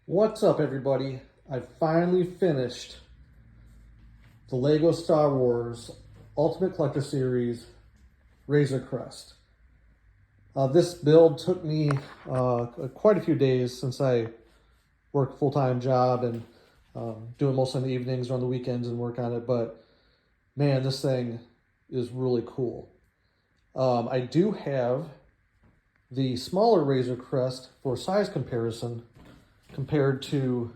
What's up, everybody? I finally finished the Lego Star Wars Ultimate Collector Series Razor Crest. This build took me quite a few days since I work a full-time job and do it mostly in the evenings or on the weekends and work on it. But man, this thing is really cool. I do have the smaller Razor Crest for size comparison compared to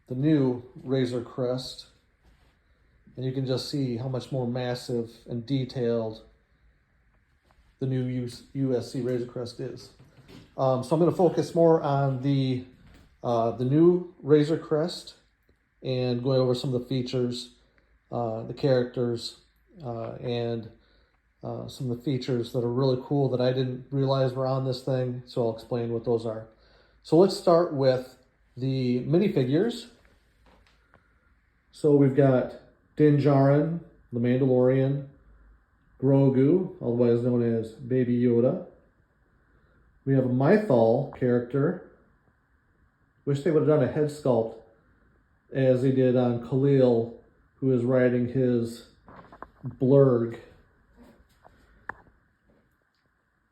the new Razor Crest, and you can just see how much more massive and detailed the new USC Razor Crest is. So I'm going to focus more on the new Razor Crest and going over some of the features, the characters, and some of the features that are really cool that I didn't realize were on this thing. So I'll explain what those are. So let's start with the minifigures. So we've got Din Djarin, the Mandalorian, Grogu, otherwise known as Baby Yoda. We have a Mythal character. Wish they would have done a head sculpt as they did on Khalil, who is riding his blurg.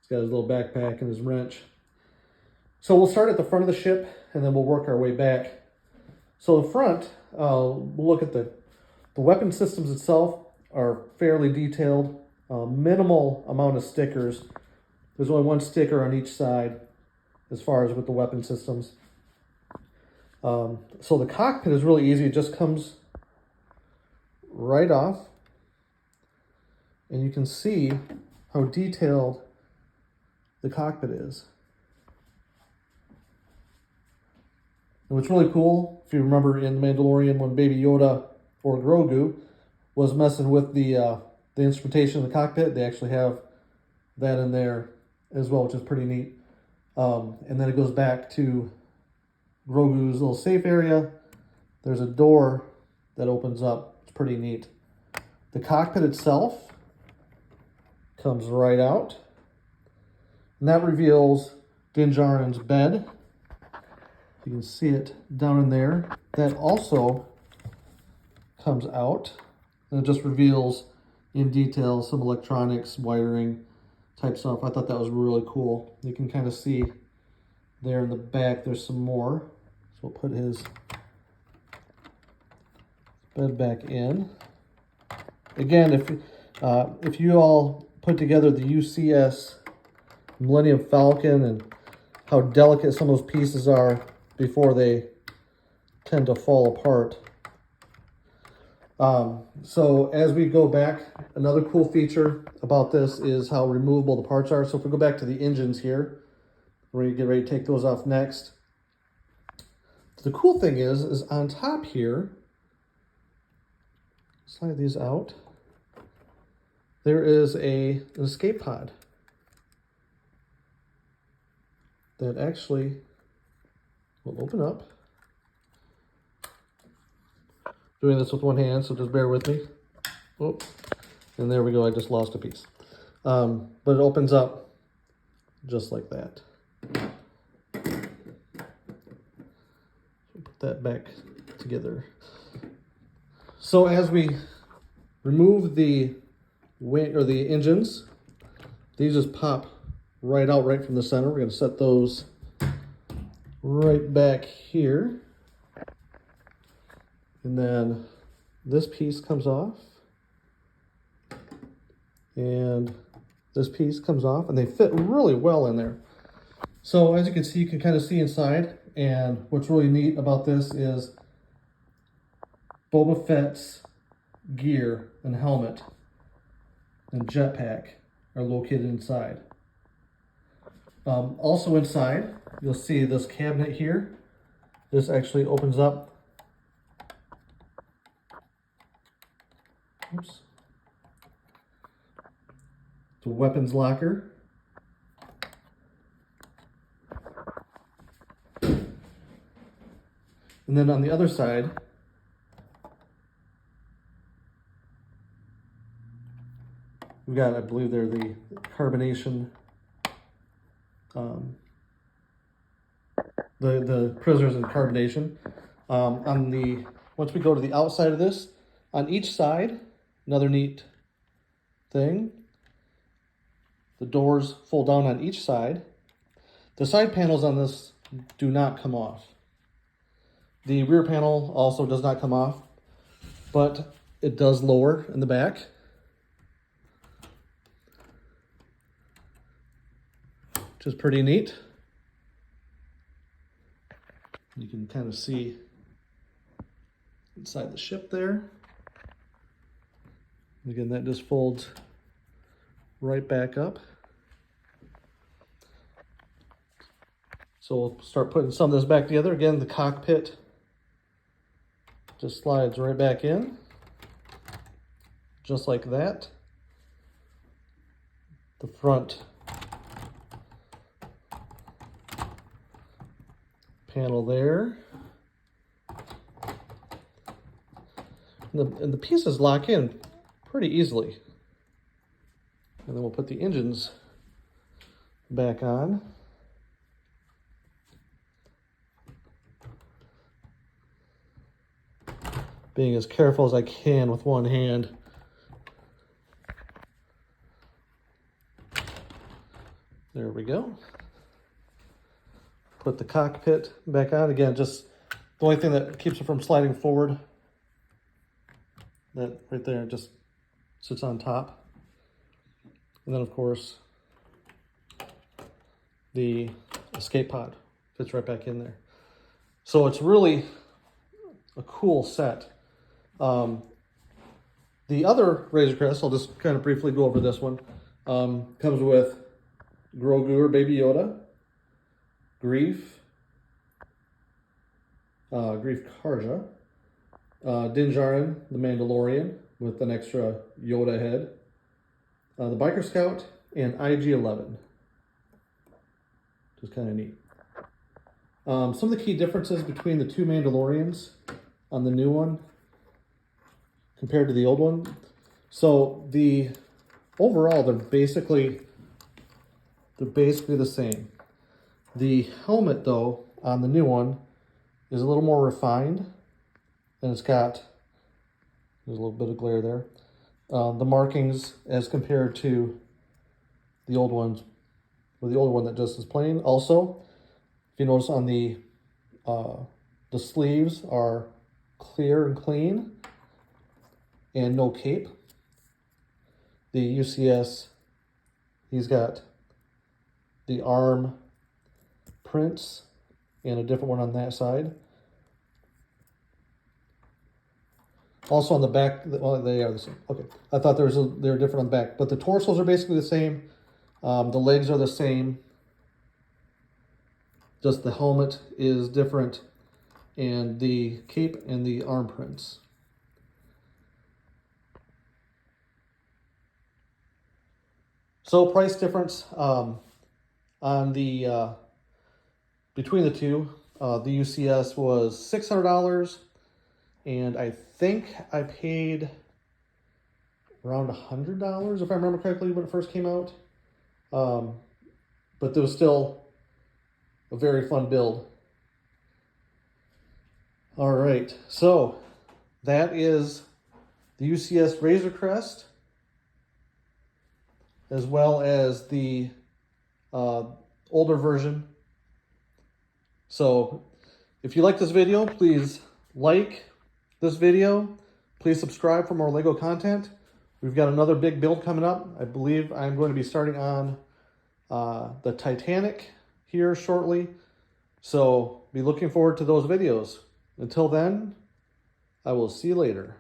He's got his little backpack and his wrench. So we'll start at the front of the ship and then we'll work our way back. So the front, we'll look at the weapon systems itself are fairly detailed. Minimal amount of stickers. There's only one sticker on each side as far as with the weapon systems. So the cockpit is really easy. It just comes right off. And you can see how detailed the cockpit is. And what's really cool, if you remember in Mandalorian when Baby Yoda or Grogu was messing with the instrumentation in the cockpit, they actually have that in there as well, which is pretty neat. And then it goes back to Grogu's little safe area. There's a door that opens up. It's pretty neat. The cockpit itself comes right out. And that reveals Din Djarin's bed. You can see it down in there. That also comes out. And it just reveals in detail some electronics, wiring type stuff. I thought that was really cool. You can kind of see there in the back there's some more. So we'll put his bed back in. Again, if you all put together the UCS Millennium Falcon and how delicate some of those pieces are before they tend to fall apart. So as we go back, another cool feature about this is how removable the parts are. So if we go back to the engines here, we're going to get ready to take those off next. The cool thing is on top here, slide these out, there is an escape pod that actually will open up. Doing this with one hand, so just bear with me. Oh, and there we go, I just lost a piece. But it opens up just like that. Put that back together. So as we remove the wing or the engines, these just pop right out right from the center. We're going to set those right back here. And then this piece comes off. And this piece comes off. And they fit really well in there. So as you can see, you can kind of see inside. And what's really neat about this is Boba Fett's gear and helmet and jetpack are located inside. Also inside, you'll see this cabinet here. This actually opens up. Oops. It's a weapons locker. And then on the other side, we've got, I believe they're the carbonation the prisoners in carbonation. Once we go to the outside of this, on each side, another neat thing, the doors fold down on each side. The side panels on this do not come off. The rear panel also does not come off, but it does lower in the back. Which is pretty neat. You can kind of see inside the ship there. Again, that just folds right back up. So we'll start putting some of this back together. Again, the cockpit just slides right back in, just like that. The front panel there. And the pieces lock in pretty easily. And then we'll put the engines back on. Being as careful as I can with one hand. There we go. Put the cockpit back on. Again, just the only thing that keeps it from sliding forward, that right there just sits on top. And then of course, the escape pod fits right back in there. So it's really a cool set. The other Razor Crest, I'll just kind of briefly go over this one, comes with Grogu or Baby Yoda, Grief Karja, Din Djarin, the Mandalorian, with an extra Yoda head, the Biker Scout, and IG-11. Just kind of neat. Some of the key differences between the two Mandalorians on the new one compared to the old one. So overall, they're basically the same. The helmet, though, on the new one is a little more refined, and there's a little bit of glare there. The markings as compared to the old ones, or the older one that just is plain. Also, if you notice on the sleeves are clear and clean, and no cape. The UCS, he's got the arm prints and a different one on that side. Also on the back, well, they are the same. Okay, I thought they were different on the back, but the torsos are basically the same. The legs are the same. Just the helmet is different, and the cape and the arm prints. So price difference on the between the two, the UCS was $600, and I think I paid around $100 if I remember correctly when it first came out. But there was still a very fun build. All right, so that is the UCS Razor Crest, as well as the older version. So if you like this video, please like this video. Please subscribe for more Lego content. We've got another big build coming up. I believe I'm going to be starting on the Titanic here shortly. So be looking forward to those videos. Until then, I will see you later.